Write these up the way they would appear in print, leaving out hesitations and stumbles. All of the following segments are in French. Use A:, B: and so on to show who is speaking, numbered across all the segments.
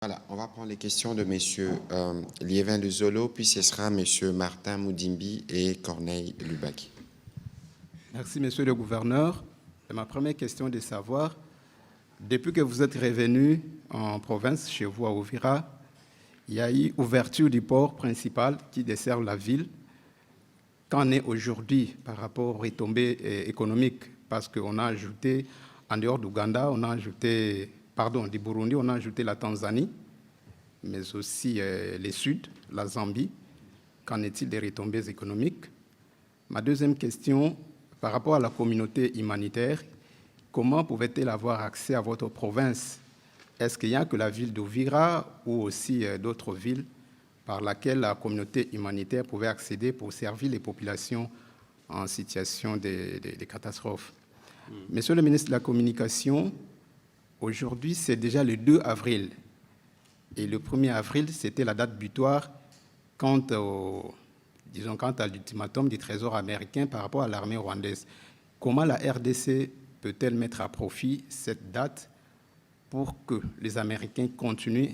A: Voilà, on va prendre les questions de messieurs Liévin Luzolo, puis ce sera messieurs Martin Moudimbi et Corneille Lubaki.
B: Merci, monsieur le gouverneur. Ma première question est de savoir, depuis que vous êtes revenu en province, chez vous à Uvira, il y a eu ouverture du port principal qui dessert la ville. Qu'en est aujourd'hui par rapport aux retombées économiques? Parce qu'on a ajouté, en dehors d'Ouganda, du Burundi, on a ajouté la Tanzanie, mais aussi les Suds, la Zambie. Qu'en est-il des retombées économiques? Ma deuxième question, par rapport à la communauté humanitaire, comment pouvait-elle avoir accès à votre province? Est-ce qu'il n'y a que la ville d'Uvira ou aussi d'autres villes par laquelle la communauté humanitaire pouvait accéder pour servir les populations en situation de catastrophe? Monsieur le ministre de la Communication, aujourd'hui, c'est déjà le 2 avril. Et le 1er avril, c'était la date butoir quant à l'ultimatum du Trésor américain par rapport à l'armée rwandaise. Comment la RDC peut-elle mettre à profit cette date pour que les Américains continuent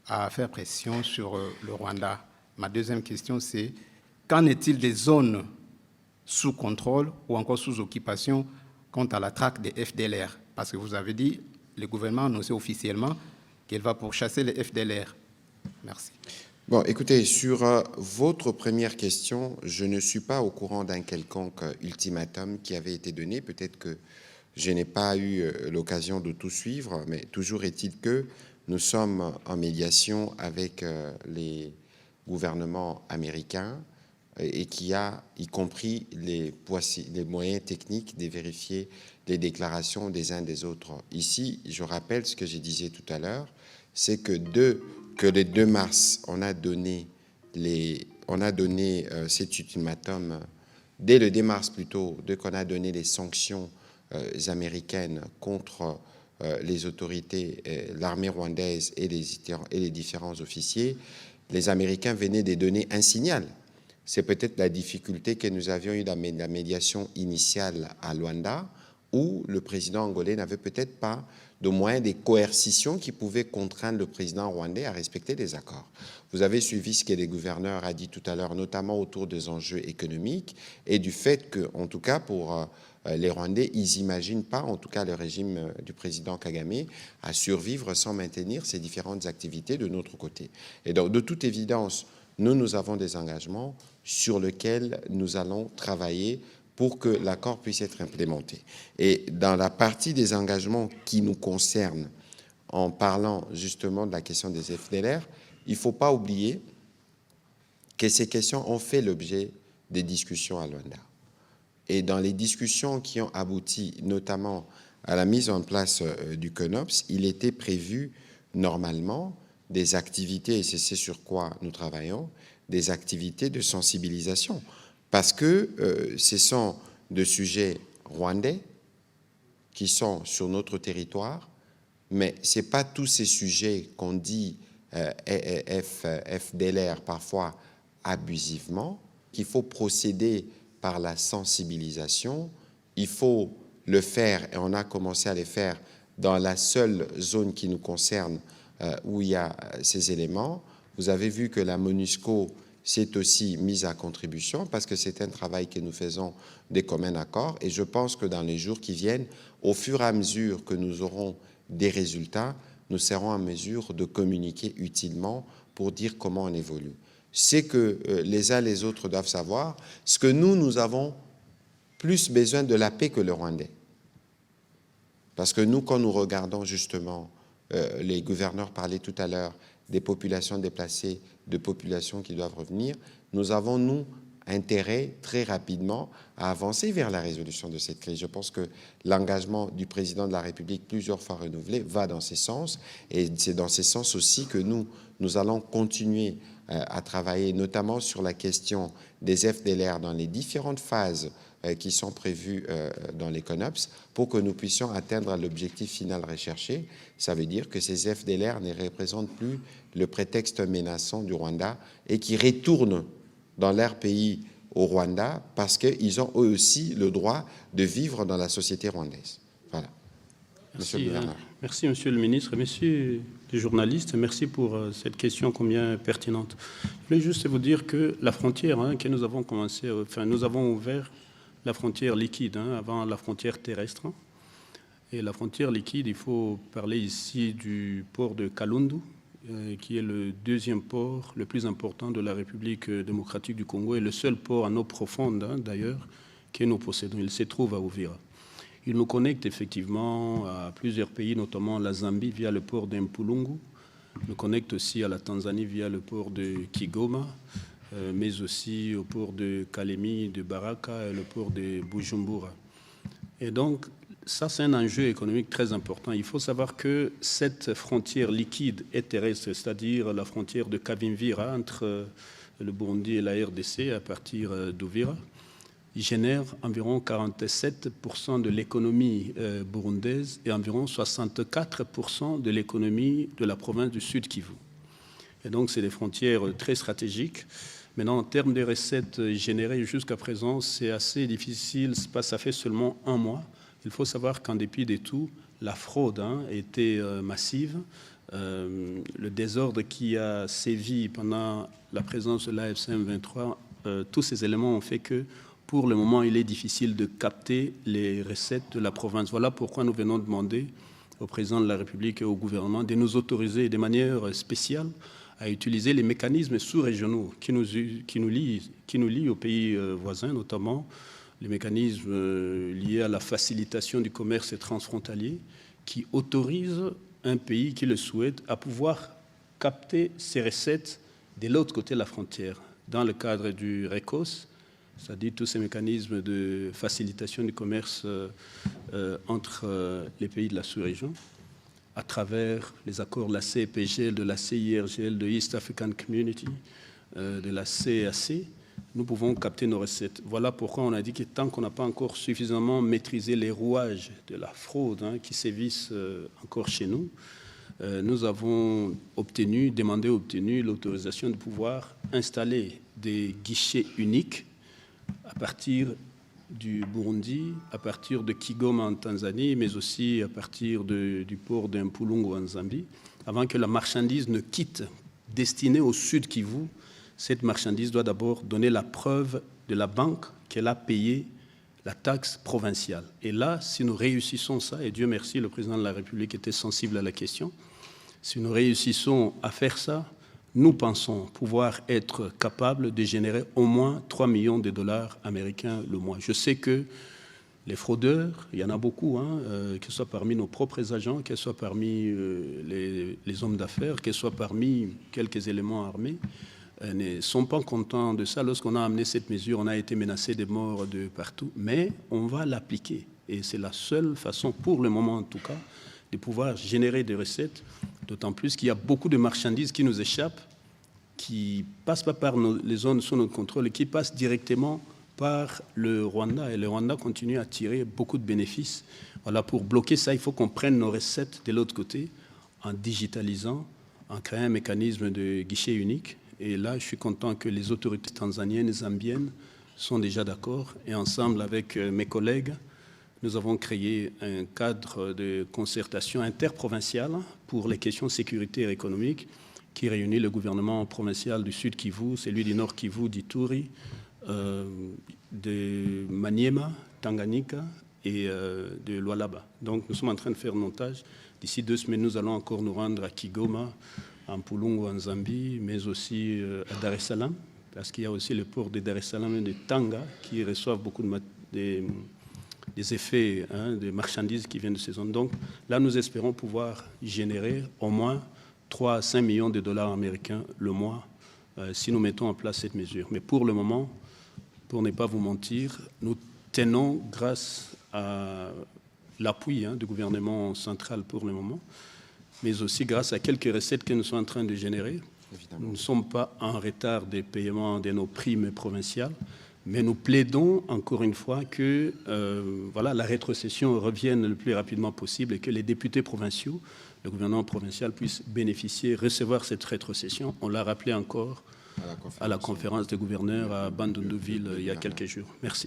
B: à faire pression sur le Rwanda? Ma deuxième question, c'est qu'en est-il des zones sous contrôle ou encore sous occupation quant à la traque des FDLR? Parce que vous avez dit, le gouvernement a annoncé officiellement qu'il va pourchasser les FDLR. Merci.
A: Bon, écoutez, sur votre première question, je ne suis pas au courant d'un quelconque ultimatum qui avait été donné. Peut-être que je n'ai pas eu l'occasion de tout suivre, mais toujours est-il que nous sommes en médiation avec les gouvernements américains et qui a, y compris les moyens techniques de vérifier les déclarations des uns des autres. Ici, je rappelle ce que je disais tout à l'heure, c'est que le 2 mars, on a donné cet ultimatum, dès le 2 mars plutôt, dès qu'on a donné les sanctions américaines contre les autorités, l'armée rwandaise et les différents officiers, les Américains venaient de donner un signal. C'est peut-être la difficulté que nous avions eu dans la médiation initiale à Luanda, où le président angolais n'avait peut-être pas de moyens de coercition qui pouvaient contraindre le président rwandais à respecter les accords. Vous avez suivi ce que le gouverneur a dit tout à l'heure, notamment autour des enjeux économiques et du fait que, en tout cas, pour les Rwandais, ils n'imaginent pas, en tout cas le régime du président Kagame, à survivre sans maintenir ces différentes activités de notre côté. Et donc, de toute évidence, nous avons des engagements sur lesquels nous allons travailler pour que l'accord puisse être implémenté. Et dans la partie des engagements qui nous concernent, en parlant justement de la question des FDLR, il ne faut pas oublier que ces questions ont fait l'objet des discussions à Luanda. Et dans les discussions qui ont abouti notamment à la mise en place du CONOPS, il était prévu normalement des activités, et c'est sur quoi nous travaillons, des activités de sensibilisation. Parce que ce sont des sujets rwandais qui sont sur notre territoire, mais ce n'est pas tous ces sujets qu'on dit FDLR parfois abusivement, qu'il faut procéder par la sensibilisation. Il faut le faire, et on a commencé à le faire dans la seule zone qui nous concerne où il y a ces éléments. Vous avez vu que la MONUSCO s'est aussi mise à contribution parce que c'est un travail que nous faisons des communs accords et je pense que dans les jours qui viennent, au fur et à mesure que nous aurons des résultats, nous serons en mesure de communiquer utilement pour dire comment on évolue. C'est que les uns les autres doivent savoir ce que nous avons plus besoin de la paix que le Rwandais. Parce que nous, quand nous regardons justement, les gouverneurs parlaient tout à l'heure des populations déplacées, de populations qui doivent revenir, nous avons, nous, intérêt très rapidement à avancer vers la résolution de cette crise. Je pense que l'engagement du président de la République, plusieurs fois renouvelé, va dans ce sens. Et c'est dans ce sens aussi que nous allons continuer à travailler, notamment sur la question des FDLR dans les différentes phases qui sont prévues dans les CONOPS pour que nous puissions atteindre l'objectif final recherché. Ça veut dire que ces FDLR ne représentent plus le prétexte menaçant du Rwanda et qui retournent dans leur pays au Rwanda parce qu'ils ont eux aussi le droit de vivre dans la société rwandaise. Voilà.
C: Merci, monsieur le gouverneur. Merci, monsieur le ministre. Monsieur des journalistes. Merci pour cette question combien pertinente. Je voulais juste vous dire que la frontière que nous avons commencé, nous avons ouvert la frontière liquide avant la frontière terrestre. Et la frontière liquide, il faut parler ici du port de Kalundu, qui est le deuxième port le plus important de la République démocratique du Congo et le seul port en eau profonde, d'ailleurs, que nous possédons. Il se trouve à Uvira. Il nous connecte effectivement à plusieurs pays, notamment la Zambie via le port d'Mpulungu. Il nous connecte aussi à la Tanzanie via le port de Kigoma, mais aussi au port de Kalemi, de Baraka et le port de Bujumbura. Et donc, ça, c'est un enjeu économique très important. Il faut savoir que cette frontière liquide et terrestre, c'est-à-dire la frontière de Kavimvira entre le Burundi et la RDC à partir d'Uvira, génère environ 47% de l'économie burundaise et environ 64% de l'économie de la province du Sud Kivu. Et donc, c'est des frontières très stratégiques. Maintenant, en termes de recettes générées jusqu'à présent, c'est assez difficile. Ça fait seulement un mois. Il faut savoir qu'en dépit de tout, la fraude était massive. Le désordre qui a sévi pendant la présence de l'AFC M23, tous ces éléments ont fait que, pour le moment, il est difficile de capter les recettes de la province. Voilà pourquoi nous venons demander au président de la République et au gouvernement de nous autoriser de manière spéciale à utiliser les mécanismes sous-régionaux qui nous lient aux pays voisins, notamment les mécanismes liés à la facilitation du commerce transfrontalier qui autorisent un pays qui le souhaite à pouvoir capter ses recettes de l'autre côté de la frontière. Dans le cadre du RECOS, c'est-à-dire tous ces mécanismes de facilitation du commerce entre les pays de la sous-région, à travers les accords de la CEPGL, de la CIRGL, de East African Community, de la CAC, nous pouvons capter nos recettes. Voilà pourquoi on a dit que tant qu'on n'a pas encore suffisamment maîtrisé les rouages de la fraude qui sévissent encore chez nous, nous avons demandé l'autorisation de pouvoir installer des guichets uniques à partir du Burundi, à partir de Kigoma en Tanzanie, mais aussi à partir du port d'Mpulungu en Zambie, avant que la marchandise ne quitte, destinée au Sud Kivu. Cette marchandise doit d'abord donner la preuve de la banque qu'elle a payé la taxe provinciale. Et là, si nous réussissons ça, et Dieu merci, le président de la République était sensible à la question, si nous réussissons à faire ça, nous pensons pouvoir être capables de générer au moins 3 millions de dollars américains le mois. Je sais que les fraudeurs, il y en a beaucoup, que ce soit parmi nos propres agents, que ce soit parmi les hommes d'affaires, que ce soit parmi quelques éléments armés, ne sont pas contents de ça. Lorsqu'on a amené cette mesure, on a été menacé de morts de partout, mais on va l'appliquer. Et c'est la seule façon, pour le moment en tout cas, de pouvoir générer des recettes, d'autant plus qu'il y a beaucoup de marchandises qui nous échappent, qui ne passent pas par les zones sous notre contrôle et qui passent directement par le Rwanda. Et le Rwanda continue à tirer beaucoup de bénéfices. Voilà, pour bloquer ça, il faut qu'on prenne nos recettes de l'autre côté en digitalisant, en créant un mécanisme de guichet unique. Et là, je suis content que les autorités tanzaniennes et zambiennes sont déjà d'accord. Et ensemble avec mes collègues, nous avons créé un cadre de concertation interprovinciale pour les questions de sécurité et économique qui réunit le gouvernement provincial du Sud Kivu, celui du Nord Kivu, d'Ituri, de Maniema, Tanganyika et de Lualaba. Donc nous sommes en train de faire nos tâches. D'ici 2 semaines, nous allons encore nous rendre à Kigoma, en Mpulungu, en Zambie, mais aussi à Dar es Salaam, parce qu'il y a aussi le port de Dar es Salaam et de Tanga qui reçoivent beaucoup des effets de marchandises qui viennent de ces zones. Donc là, nous espérons pouvoir générer au moins 3 à 5 millions de dollars américains le mois si nous mettons en place cette mesure. Mais pour le moment, pour ne pas vous mentir, nous tenons grâce à l'appui du gouvernement central pour le moment, mais aussi grâce à quelques recettes que nous sommes en train de générer. Évidemment. Nous ne sommes pas en retard des paiements de nos primes provinciales, mais nous plaidons encore une fois que la rétrocession revienne le plus rapidement possible et que les députés provinciaux, le gouvernement provincial puisse bénéficier, recevoir cette rétrocession. On l'a rappelé encore à la conférence des gouverneurs à Bandundu-Ville il y a quelques jours. Merci.